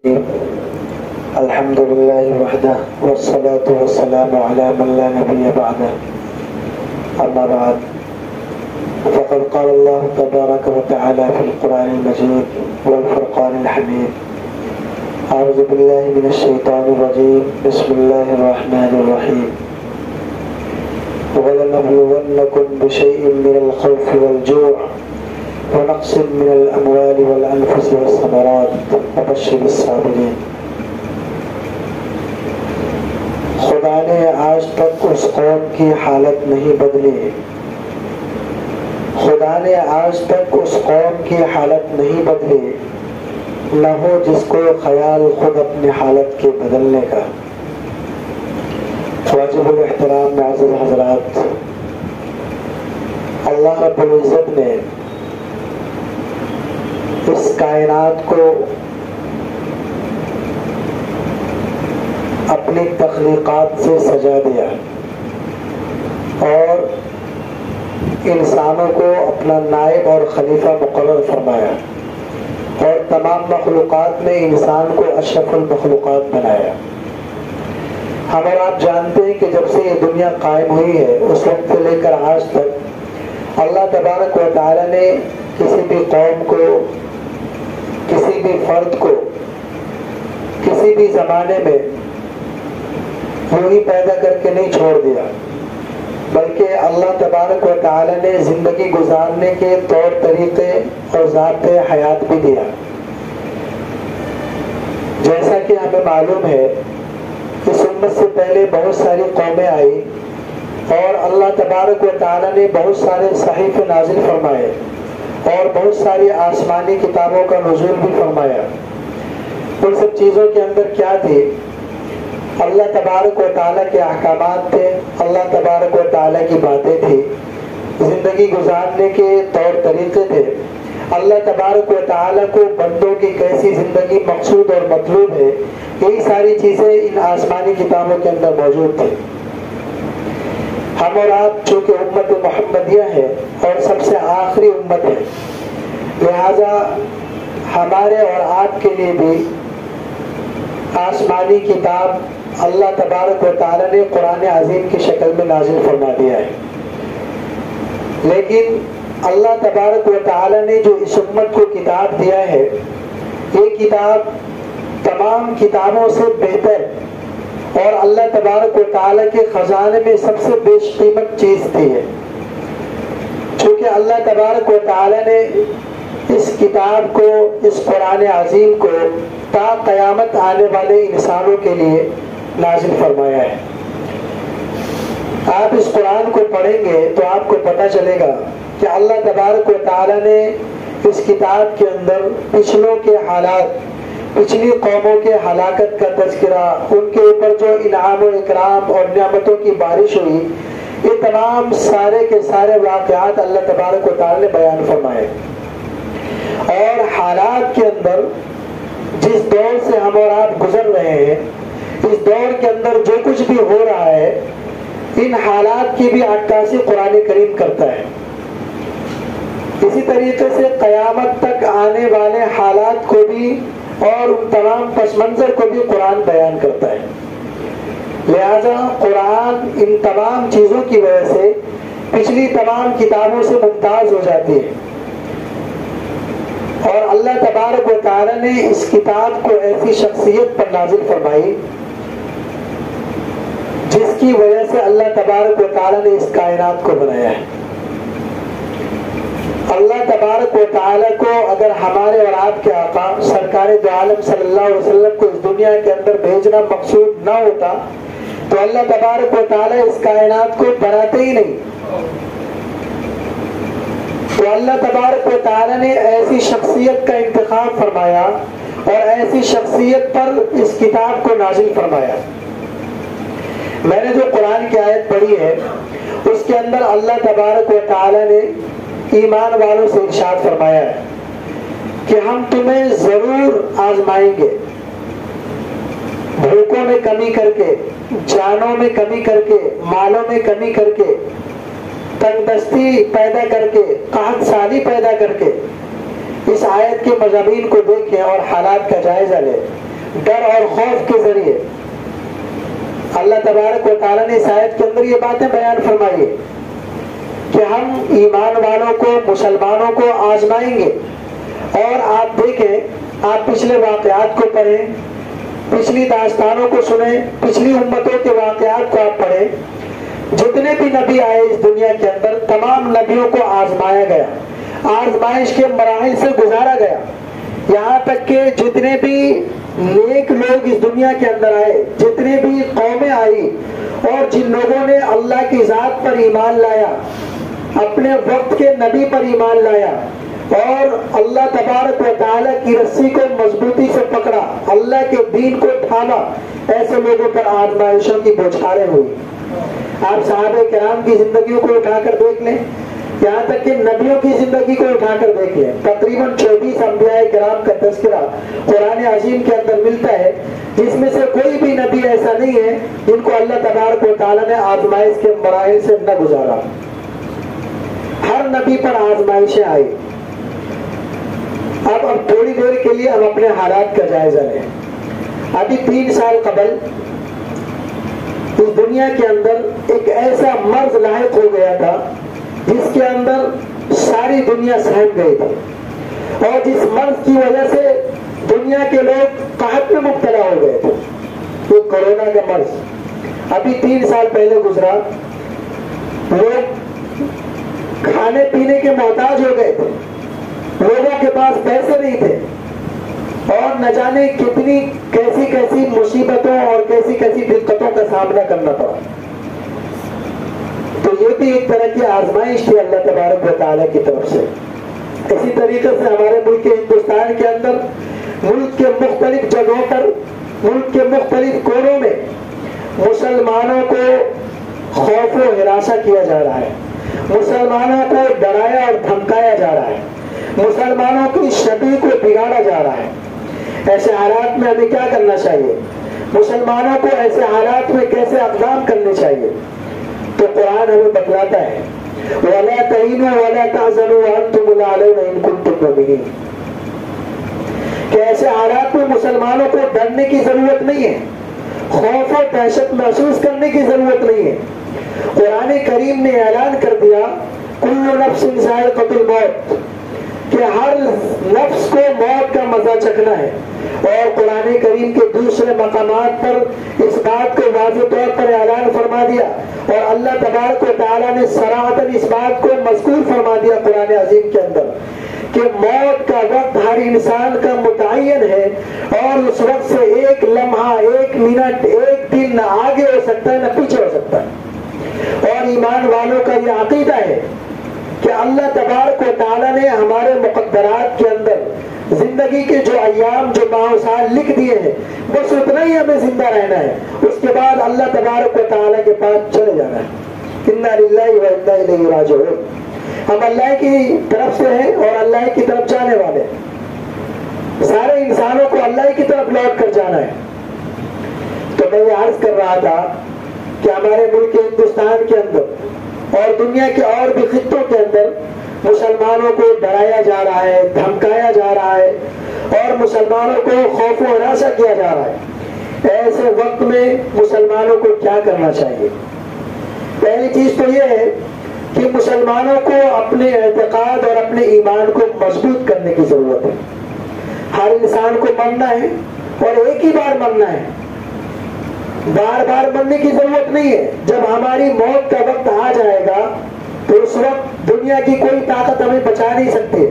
الحمد لله وحده والصلاة والسلام على من لا نبي بعده أما بعد فقد قال الله تبارك وتعالى في القرآن المجيد والفرقان الحميد أعوذ بالله من الشيطان الرجيم بسم الله الرحمن الرحيم ولنبلونكم بشيء من الخوف والجوع ونقص من الأموال والأنفس والثمرات وبشر الصابرين۔ خدا نے آج تک اس قوم کی حالت نہیں بدلی، خدا نے آج تک اس قوم کی حالت نہیں بدلی نہ ہو جس کو خیال خود اپنی حالت کے بدلنے کا۔ واجب الاحترام معزز حضرات، اللہ رب العزت نے اس کائنات کو اپنی تخلیقات سے سجا دیا اور انسانوں کو اپنا نائب اور خلیفہ مقرر فرمایا اور تمام مخلوقات میں انسان کو اشرف المخلوقات بنایا۔ ہم اور آپ جانتے ہیں کہ جب سے یہ دنیا قائم ہوئی ہے اس وقت سے لے کر آج تک اللہ تبارک و تعالی نے کسی بھی قوم کو، کسی بھی فرد کو، کسی بھی زمانے میں یوں ہی پیدا کر کے نہیں چھوڑ دیا، بلکہ اللہ تبارک و تعالی نے زندگی گزارنے کے طور طریقے اور ضابطۂ حیات بھی دیا۔ جیسا کہ ہمیں معلوم ہے اس امت سے پہلے بہت ساری قومیں آئی اور اللہ تبارک و تعالی نے بہت سارے صحیفے نازل فرمائے اور بہت ساری آسمانی کتابوں کا نزول بھی فرمایا۔ ان سب چیزوں کے اندر کیا تھی؟ اللہ تبارک و تعالیٰ کے احکامات تھے، اللہ تبارک و تعالیٰ کی باتیں تھی، زندگی گزارنے کے طور طریقے تھے، اللہ تبارک و تعالیٰ کو بندوں کی کیسی زندگی مقصود اور مطلوب ہے، یہی ساری چیزیں ان آسمانی کتابوں کے اندر موجود تھیں۔ ہم اور آپ چونکہ امت محمدیہ ہے اور سب سے آخری امت ہے، لہذا ہمارے اور آپ کے لیے بھی آسمانی کتاب اللہ تبارک و تعالی نے قرآن عظیم کی شکل میں نازل فرما دیا ہے۔ لیکن اللہ تبارک و تعالی نے جو اس امت کو کتاب دیا ہے، یہ کتاب تمام کتابوں سے بہتر اور اللہ تبارک و تعالی کے خزانے میں سب سے بیش قیمت چیز تھی ہے، چونکہ اللہ تبارک و تعالی نے اس کتاب کو، اس قرآن عظیم کو تا قیامت آنے والے انسانوں کے لیے نازل فرمایا ہے۔ آپ اس قرآن کو پڑھیں گے تو آپ کو پتہ چلے گا کہ اللہ تبارک و تعالی نے اس کتاب کے اندر پچھلوں کے حالات، پچھلی قوموں کے ہلاکت کا تذکرہ، ان کے اوپر جو انعام و اکرام اور نعمتوں کی بارش ہوئی، یہ تمام سارے کے سارے واقعات اللہ تبارک و تعالی نے بیان فرمائے۔ اور حالات کے اندر جس دور سے ہم اور آپ گزر رہے ہیں، اس دور کے اندر جو کچھ بھی ہو رہا ہے، ان حالات کی بھی عکاسی قرآن کریم کرتا ہے۔ اسی طریقے سے قیامت تک آنے والے حالات کو بھی اور ان تمام پس منظر کو بھی قرآن بیان کرتا ہے۔ لہذا قرآن ان تمام چیزوں کی وجہ سے پچھلی تمام کتابوں سے ممتاز ہو جاتی ہے، اور اللہ تبارک و تعالی نے اس کتاب کو ایسی شخصیت پر نازل فرمائی جس کی وجہ سے اللہ تبارک و تعالی نے اس کائنات کو بنایا ہے۔ اللہ تبارک و تعالی کو اگر ہمارے اور آپ کے آقا سرکار دو عالم صلی اللہ علیہ وسلم کو اس دنیا کے اندر بھیجنا مقصود نہ ہوتا تو اللہ تبارک و تعالی اس کائنات کو بناتے ہی نہیں۔ تو اللہ تبارک و تعالی نے ایسی شخصیت کا انتخاب فرمایا اور ایسی شخصیت پر اس کتاب کو نازل فرمایا۔ میں نے جو قرآن کی آیت پڑھی ہے اس کے اندر اللہ تبارک و تعالی نے ایمان والوں سے ارشاد فرمایا ہے کہ ہم تمہیں ضرور آزمائیں گے، بھوکوں میں کمی کر کے، جانوں میں کمی کر کے، مالوں میں کمی کر کے، تنگ دستی پیدا کر کے، قحط سالی پیدا کر کے۔ اس آیت کے مضامین کو دیکھیں اور حالات کا جائزہ لیں ڈر اور خوف کے ذریعے اللہ تبارک و تعالیٰ نے اس آیت کے اندر یہ باتیں بیان فرمائی ہے کہ ہم ایمان والوں کو، مسلمانوں کو آزمائیں گے۔ اور آپ دیکھیں، آپ پچھلے واقعات کو پڑھیں، پچھلی داستانوں کو سنیں، پچھلی امتوں کے واقعات کو آپ پڑھیں، جتنے بھی نبی آئے اس دنیا کے اندر تمام نبیوں کو آزمایا گیا، آزمائش کے مراحل سے گزارا گیا، یہاں تک کہ جتنے بھی نیک لوگ اس دنیا کے اندر آئے، جتنے بھی قومیں آئی اور جن لوگوں نے اللہ کی ذات پر ایمان لایا، اپنے وقت کے نبی پر ایمان لایا اور اللہ تبارک و تعالیٰ کی رسی کو مضبوطی سے پکڑا، اللہ کے دین کو تھاما، ایسے لوگوں پر آزمائشوں کی بوچھاریں ہوئی۔ آپ صحابہ کرام کی زندگیوں کو اٹھا کر دیکھ لیں، یہاں تک کہ نبیوں کی زندگی کو اٹھا کر دیکھ لیں، تقریباً 24 انبیاء کرام کا تذکرہ قرآن عظیم کے اندر ملتا ہے، جس میں سے کوئی بھی نبی ایسا نہیں ہے جن کو اللہ تبارک و تعالیٰ نے آزمائش کے مراحل سے نہ گزارا۔ ہر نبی پر آزمائشیں آئی۔ اب تھوڑی دیر کے لیے ہم اپنے حالات کا جائزہ لیں۔ ابھی 3 سال قبل اس دنیا کے اندر ایک ایسا مرض لاحق ہو گیا تھا جس کے اندر ساری دنیا سہم گئی تھی، اور جس مرض کی وجہ سے دنیا کے لوگ قحط میں مبتلا ہو گئے تھے، وہ کورونا کا مرض ابھی 3 سال پہلے گزرا۔ لوگ کھانے پینے کے محتاج ہو گئے تھے، لوگوں کے پاس پیسے نہیں تھے، اور نہ جانے کتنی کیسی کیسی مصیبتوں اور کیسی کیسی دقتوں کا سامنا کرنا پڑا۔ تو یہ بھی ایک طرح کی آزمائش تھی اللہ تبارک و تعالیٰ کی طرف سے۔ اسی طریقے سے ہمارے ملک ہندوستان کے اندر ملک کے مختلف جگہوں پر، ملک کے مختلف کونوں میں مسلمانوں کو خوف و ہراساں کیا جا رہا ہے، مسلمانوں کو ڈرایا اور دھمکایا جا رہا ہے، مسلمانوں کی شبیہ کو بگاڑا جا رہا ہے۔ ایسے حالات میں ہمیں کیا کرنا چاہیے؟ مسلمانوں کو ایسے حالات میں کیسے اقدام کرنے چاہیے؟ تو قرآن ہمیں بتلاتا ہے وَلَا تَهِنُوا وَلَا تَحْزَنُوا وَأَنْتُمُ الْأَعْلَوْنَ إِن كُنتُم مُؤْمِنِينَ، کہ ایسے حالات میں مسلمانوں کو ڈرنے کی ضرورت نہیں ہے، خوف و دہشت محسوس کرنے کی ضرورت نہیں ہے۔ قرآن کریم نے اعلان کر دیا كُلُّ نَفْسٍ ذَائِقَةُ الْمَوْتِ، کہ ہر نفس کو موت کا مزہ چکھنا ہے، اور قرآن کریم کے دوسرے مقامات پر اس بات کو واضح طور پر اعلان فرما دیا، اور اللہ تبارک و تعالیٰ نے صراحتاً اس بات کو مذکور فرما دیا قرآن عظیم کے اندر کہ موت کا وقت ہر انسان کا متعین ہے، اور اس وقت سے ایک لمحہ، ایک منٹ، ایک دن نہ آگے ہو سکتا ہے نہ پیچھے ہو سکتا ہے۔ اور ایمان والوں کا یہ عقیدہ ہے کہ اللہ تبارک و تعالیٰ نے ہمارے مقدرات کے اندر زندگی کے جو ایام، جو ماہ و سال لکھ دیے ہیں، بس اتنا ہی ہمیں زندہ رہنا ہے، اس کے بعد اللہ تبارک و تعالیٰ کے پاس چلے جانا ہے۔ انا للہ و انا الیہ راجعون، ہم اللہ کی طرف سے ہیں اور اللہ کی طرف جانے والے ہیں، سارے انسانوں کو اللہ کی طرف لوٹ کر جانا ہے۔ تو میں یہ عرض کر رہا تھا کہ ہمارے ملک ہندوستان کے اندر اور دنیا کے اور بھی خطوں کے اندر مسلمانوں کو ڈرایا جا رہا ہے، دھمکایا جا رہا ہے، اور مسلمانوں کو خوف و ہراساں کیا جا رہا ہے۔ ایسے وقت میں مسلمانوں کو کیا کرنا چاہیے؟ پہلی چیز تو یہ ہے کہ مسلمانوں کو اپنے اعتقاد اور اپنے ایمان کو مضبوط کرنے کی ضرورت ہے۔ ہر انسان کو مرنا ہے، اور ایک ہی بار مرنا ہے، بار بار مرنے کی ضرورت نہیں ہے۔ جب ہماری موت کا وقت آ جائے گا تو اس وقت دنیا کی کوئی طاقت ہمیں بچا نہیں سکتی،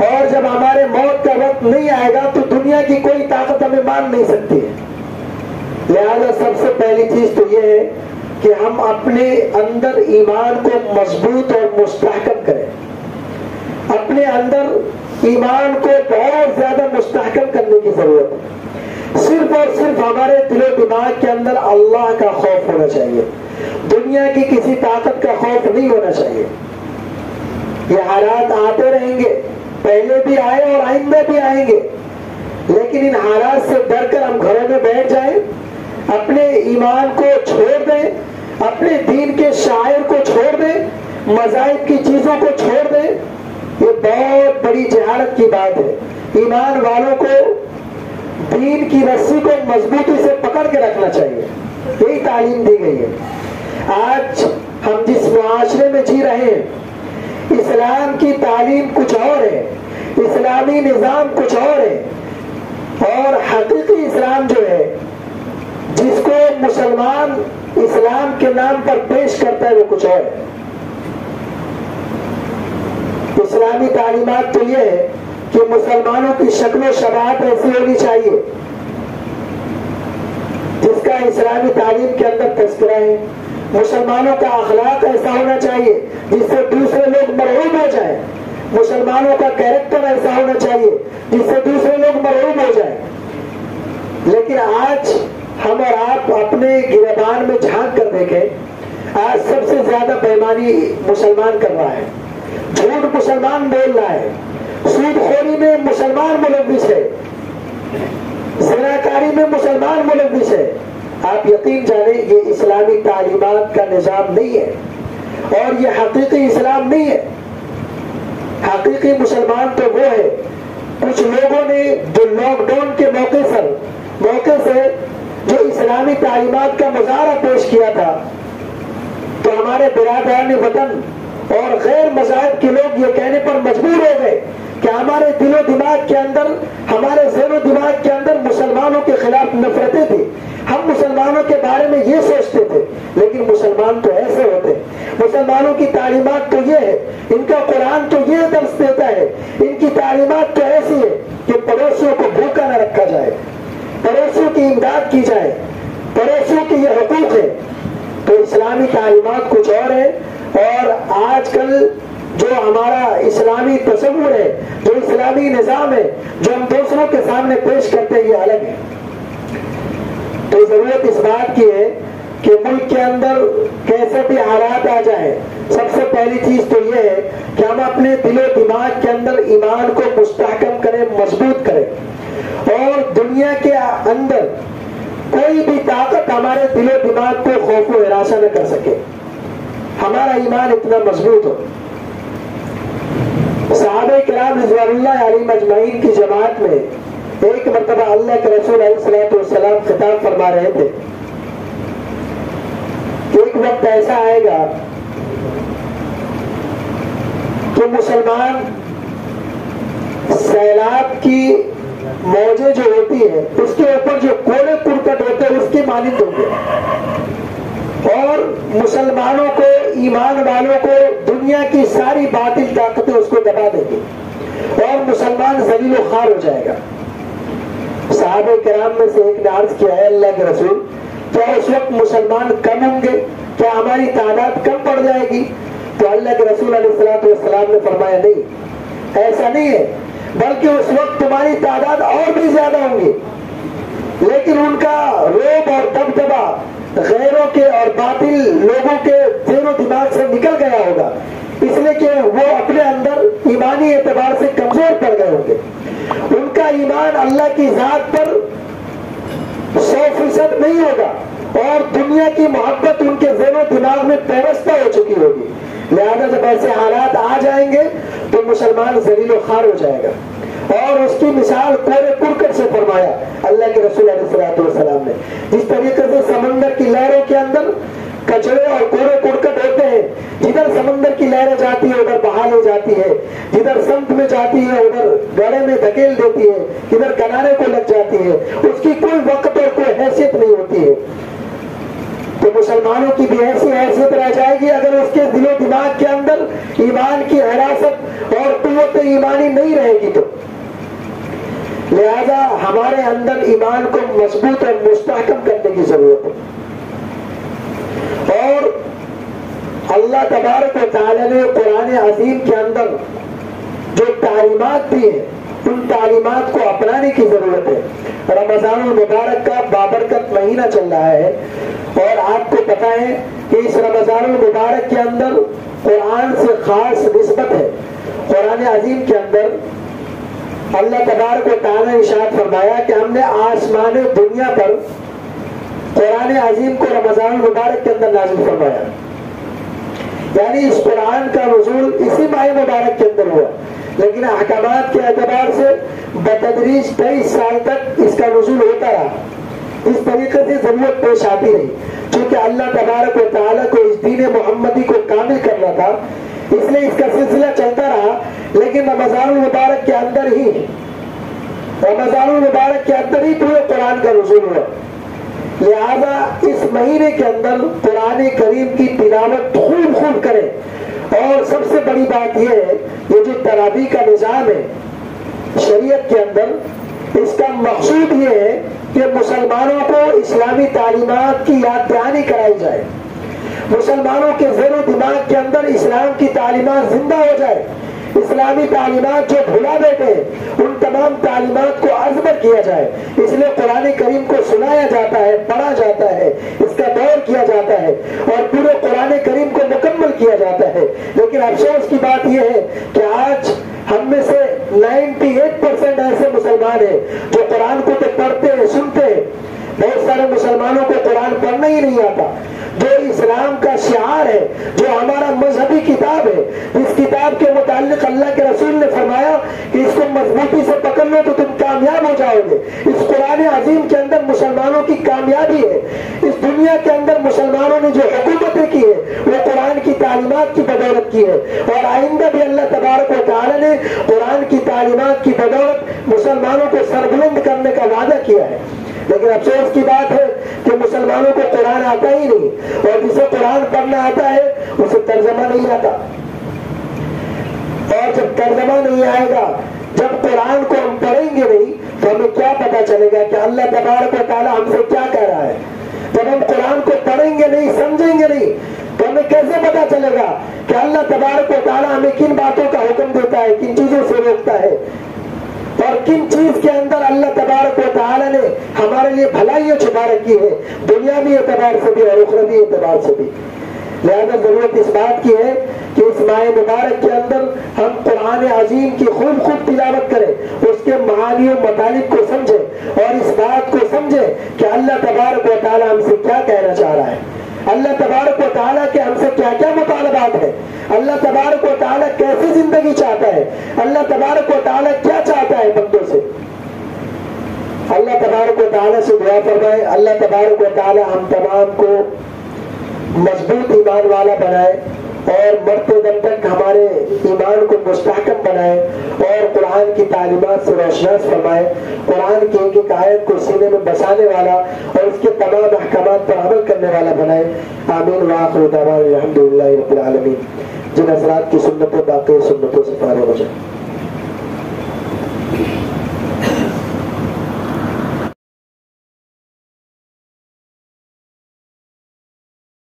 اور جب ہمارے موت کا وقت نہیں آئے گا تو دنیا کی کوئی طاقت ہمیں مان نہیں سکتی۔ لہذا سب سے پہلی چیز تو یہ ہے کہ ہم اپنے اندر ایمان کو مضبوط اور مستحکم کریں، اپنے اندر ایمان کو بہت زیادہ مستحکم کرنے کی ضرورت ہے۔ صرف اور صرف ہمارے دل و دماغ کے اندر اللہ کا خوف ہونا چاہیے، دنیا کی کسی طاقت کا خوف نہیں ہونا چاہیے۔ یہ حالات آتے رہیں گے، پہلے بھی آئے اور آئندہ بھی آئیں گے، لیکن ان حالات سے ڈر کر ہم گھروں میں بیٹھ جائیں، اپنے ایمان کو چھوڑ دیں، اپنے دین کے شاعر کو چھوڑ دیں، مذاہب کی چیزوں کو چھوڑ دیں، یہ بہت بڑی جہالت کی بات ہے۔ ایمان والوں کو دین کی رسی کو مضبوطی سے پکڑ کے رکھنا چاہیے، یہی تعلیم دی گئی ہے۔ آج ہم جس معاشرے میں جی رہے ہیں، اسلام کی تعلیم کچھ اور ہے، اسلامی نظام کچھ اور ہے، اور حقیقی اسلام جو ہے جس کو مسلمان اسلام کے نام پر پیش کرتا ہے وہ کچھ اور ہے۔ اسلامی تعلیمات تو یہ ہے کہ مسلمانوں کی شکل و شباہت ایسی ہونی چاہیے جس کا اسلامی تعلیم کے اندر تذکرہ ہے، مسلمانوں کا اخلاق ایسا ہونا چاہیے جس سے دوسرے لوگ مرعوب ہو جائیں، مسلمانوں کا کیریکٹر ایسا ہونا چاہیے جس سے دوسرے لوگ مرعوب ہو جائیں۔ لیکن آج ہم اور آپ اپنے گریبان میں جھانک کر دیکھیں، آج سب سے زیادہ بےایمانی مسلمان کر رہا ہے، جھوٹ مسلمان بول رہا ہے، سود خوری میں مسلمان ملوث ہے، زناکاری میں مسلمان ملوث ہے۔ آپ یقین جانیں یہ اسلامی تعلیمات کا نظام نہیں ہے اور یہ حقیقی اسلام نہیں ہے۔ حقیقی مسلمان تو وہ ہے، کچھ لوگوں نے جو لاک ڈاؤن کے موقع سے جو اسلامی تعلیمات کا مظاہرہ پیش کیا تھا، تو ہمارے برادران وطن اور غیر مذاہب کے لوگ یہ کہنے پر مجبور ہو گئے کہ ہمارے دل و دماغ کے اندر، ہمارے ذہن و دماغ کے اندر مسلمانوں کے خلاف نفرتیں تھی، ہم مسلمانوں کے بارے میں یہ سوچتے تھے، لیکن مسلمان تو ایسے ہوتے ہیں، مسلمانوں کی تعلیمات تو یہ ہے، ان کا قرآن تو یہ درس دیتا ہے، ان کی تعلیمات تو ایسی ہے کہ پڑوسیوں کو بھوکا نہ رکھا جائے، پڑوسیوں کی امداد کی جائے، پڑوسیوں کے یہ حقوق ہے۔ تو اسلامی تعلیمات کچھ اور ہے، اور آج کل جو ہمارا اسلامی تصور ہے، جو اسلامی نظام ہے، جو ہم دوسروں کے سامنے پیش کرتے ہیں، یہ الگ ہے۔ تو ضرورت اس بات کی ہے کہ ملک کے اندر کیسے بھی حالات آ جائیں، سب سے پہلی چیز تو یہ ہے کہ ہم اپنے دل و دماغ کے اندر ایمان کو مستحکم کریں، مضبوط کریں، اور دنیا کے اندر کوئی بھی طاقت ہمارے دل و دماغ کو خوف و ہراساں نہ کر سکے، ہمارا ایمان اتنا مضبوط ہو۔ صحابہ کرام رضوان اللہ علیہم اجمعین کی جماعت میں ایک مرتبہ اللہ کے رسول علیہ الصلوۃ والسلام خطاب فرما رہے تھے کہ ایک وقت ایسا آئے گا کہ مسلمان سیلاب کی موجیں جو ہوتی ہے اس کے اوپر جو کوڑے کرکٹ ہوتے ہیں اس کی مانند ہوں گے، اور مسلمانوں کو، ایمان والوں کو دنیا کی ساری باطل طاقتیں اس کو دبا دیں گی اور مسلمان ذلیل و خوار ہو جائے گا۔ صحابہ کرام میں سے ایک نے عرض کیا ہے اللہ کے رسول، کیا اس وقت مسلمان کم ہوں گے؟ کیا ہماری تعداد کم پڑ جائے گی؟ تو اللہ کے رسول علیہ الصلوۃ والسلام نے فرمایا نہیں، ایسا نہیں ہے، بلکہ اس وقت تمہاری تعداد اور بھی زیادہ ہوں گی، لیکن ان کا روب اور دبدبا غیروں کے اور باطل لوگوں کے ذہن و دماغ سے نکل گیا ہوگا، اس لیے کہ وہ اپنے اندر ایمانی اعتبار سے کمزور پڑ گئے ہوں گے، ان کا ایمان اللہ کی ذات پر 100% نہیں ہوگا، اور دنیا کی محبت ان کے ذہن و دماغ میں پیوستہ ہو چکی ہوگی، لہذا جب ایسے حالات آ جائیں گے تو مسلمان ذلیل و خوار ہو جائے گا۔ اور اس کی مثال کوڑے کرکٹ سے فرمایا اللہ کے رسول علیہ الصلوۃ والسلام نے، جس طریقے سے سمندر کی لہروں کے اندر کچڑے اور کوڑے کرکٹ ہوتے ہیں، جدھر سمندر کی لہریں جاتی ہے ادھر بہا لے جاتی ہے، جدھر سمت میں جاتی ہے ادھر گڑے میں دھکیل دیتی ہے، ادھر کنارے کو لگ جاتی ہے، اس کی کوئی وقت اور کوئی حیثیت نہیں ہوتی ہے۔ تو مسلمانوں کی بھی ایسی حیثیت رہ جائے گی اگر اس کے دل و دماغ کے اندر ایمان کی حراست اور قوت ایمانی نہیں رہے گی تو۔ لہذا ہمارے اندر ایمان کو مضبوط اور مستحکم کرنے کی ضرورت ہے، اور اللہ تبارک و تعالی نے قرآن عظیم کے اندر جو تعلیمات دی ہیں ان تعلیمات کو اپنانے کی ضرورت ہے۔ رمضان المبارک کا بابرکت مہینہ چل رہا ہے، اور آپ کو پتا ہے کہ اس رمضان المبارک کے اندر قرآن سے خاص نسبت ہے۔ قرآن عظیم کے اندر اللہ تبارک و تعالی نے ارشاد فرمایا کہ ہم نے آسمان دنیا پر قرآن عظیم کو رمضان المبارک کے اندر نازل فرمایا، یعنی اس قرآن کا نزول اسی ماہ مبارک کے اندر ہوا، لیکن احکامات کے اعتبار سے بتدریج 23 سال تک اس کا نزول ہوتا رہا. اس طریقے سے ضرورت پیش آتی رہی، چونکہ اللہ تبارک و تعالیٰ کو اس دین محمدی کو کامل کرنا تھا، اس لیے اس کا سلسلہ چلتا رہا. لیکن رمضان المبارک کے اندر ہی پورے قرآن کا نزول ہوا. لہذا اس مہینے کے اندر قرآن کریم کی تلاوت خوب کریں. اور سب سے بڑی بات یہ ہے، یہ جو تراویح کا نظام ہے شریعت کے اندر، اس کا مقصود یہ ہے کہ مسلمانوں کو اسلامی تعلیمات کی یاد دہانی کرائی جائے، مسلمانوں کے ذہن و دماغ کے اندر اسلام کی تعلیمات زندہ ہو جائے. اسلامی تعلیمات جو بھلا بیٹھے ان تمام تعلیمات کو ازبر کیا جائے. اس لیے قرآن کریم کو سنایا جاتا ہے، پڑھا جاتا ہے، اس کا دور کیا جاتا ہے اور پورے قرآن کریم کو مکمل کیا جاتا ہے. لیکن افسوس کی بات یہ ہے کہ آج ہم میں سے 98% ایسے مسلمان ہیں جو قرآن کو تو پڑھتے ہیں، سنتے ہیں. بہت سارے مسلمانوں کو قرآن پڑھنا ہی نہیں آتا. جو اسلام کا شعار ہے، جو ہمارا مذہبی کتاب ہے، اس کتاب کے متعلق اللہ کے رسول نے فرمایا کہ اس کو مضبوطی سے پکڑ لو تو تم کامیاب ہو جاؤ گے. اس قرآن عظیم کے اندر مسلمانوں کی کامیابی ہے. اس دنیا کے اندر مسلمانوں نے جو حکومتیں کی ہے وہ قرآن کی تعلیمات کی بدولت کی ہے، اور آئندہ بھی اللہ تبارک و تعالی نے قرآن کی تعلیمات کی بدولت مسلمانوں کو سربلند کرنے کا وعدہ کیا ہے. لیکن افسوس کی بات ہے کہ مسلمانوں کو قرآن آتا ہی نہیں، اور جسے قرآن پڑھنا آتا ہے اسے ترجمہ نہیں آتا. اور جب ترجمہ نہیں آئے گا، جب قرآن کو ہم پڑھیں گے نہیں تو ہمیں کیا پتا چلے گا کہ اللہ تبارک و تعالیٰ ہم سے کیا کہہ رہا ہے. جب ہم قرآن کو پڑھیں گے نہیں، سمجھیں گے نہیں، تو ہمیں کیسے پتا چلے گا کہ اللہ تبارک و تعالیٰ ہمیں کن باتوں کا حکم دیتا ہے، کن چیزوں سے روکتا ہے، اور کن چیز کے اندر اللہ تبارک و تعالیٰ نے ہمارے لیے بھلائیاں چھپا رکھی ہے، دنیاوی اعتبار سے بھی اور اخروی اعتبار سے بھی. لہذا ضرورت اس بات کی ہے کہ اس ماہ مبارک کے اندر ہم قرآن عظیم کی خوب تلاوت کریں، اس کے معانی و مطالب کو سمجھیں اور اس بات کو سمجھیں کہ اللہ تبارک و تعالیٰ ہم سے کیا کہنا چاہ رہا ہے، اللہ تبارک و تعالیٰ کے ہم سے کیا کیا مطالبات ہیں، اللہ تبارک و تعالیٰ کیسی زندگی چاہتا ہے، اللہ تبارک و تعالیٰ کیا چاہتا ہے بندوں سے. اللہ تبارک و تعالیٰ سے دعا فرمائے اللہ تبارک و تعالیٰ ہم تمام کو مضبوط ایمان والا بنائے اور مرتے دم تک ہمارے ایمان کو مستحکم بنائے اور قرآن کی تعلیمات سے روشناس فرمائے، قرآن کی ایک ایک آیت کو سینے میں بسانے والا اور اس کے تمام احکامات پر عمل کرنے والا بنائے. آمین. وآخر دعوانا الحمدللہ رب العالمین. جن حضرات کی سنتیں باقی سنتوں سے فارغ ہو جائیں.